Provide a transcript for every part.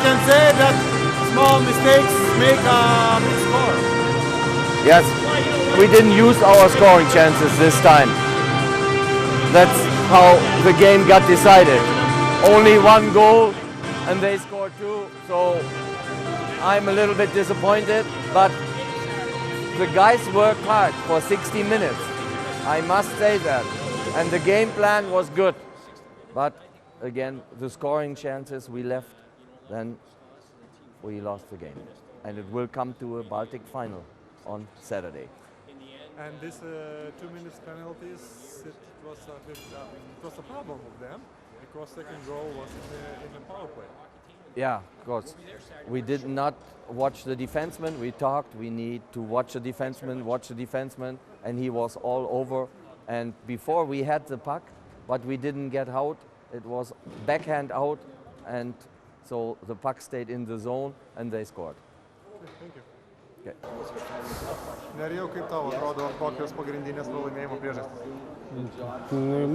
can say that small mistakes make a big score. Yes, we didn't use our scoring chances this time. That's how the game got decided. Only one goal and they scored two, so I'm a little bit disappointed, but the guys worked hard for 60 minutes. I must say that. And the game plan was good. But again, the scoring chances we left, then we lost the game. And it will come to a Baltic final on Saturday. And this 2 minutes penalties, it was a problem with them because second goal was in the power play. Yeah, of course. We did not watch the defenseman. We talked, we need to watch the defenseman, and he was all over. And before we had the puck, but we didn't get out. It was backhand out, and so the puck stayed in the zone, and they scored. Thank you. Okay. Nerijau, kaip tau atrodo, kokios pagrindinės pralaimėjimo priežastys?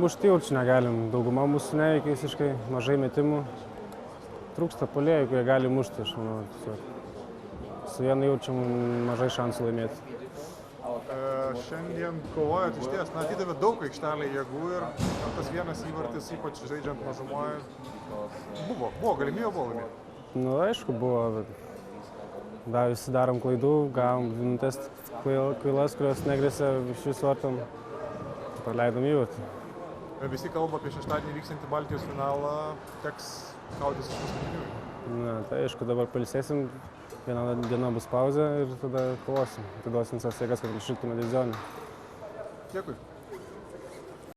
Mušti jau čia negalim, dauguma mūsų neveikia visiškai, mažai metimų. Trūksta puolėjų, kurie gali mušti, aš manau. Su vienu jaučiam mažai šansų laimėti. Šiandien kovojot iš ties, atidavė daug aikštelėje jėgų ir tas vienas įvartis, ypač žaidžiant mažumoje, buvo galimybė laimėti. Nu, aišku, buvo, bet visi darom klaidų, gavom minutės kvailas, kurios negrėsia iš visų vartam, praleidom įvartį. Visi kalba apie šeštadienį vyksiantį Baltijos finalą, teks kautis iš paskutiniųjų. Na, tai aišku, dabar pailsėsim, viena diena bus pauzė ir tada kovosim. Atiduosim visas jėgas, kad išliktume divizionį. Dėkui.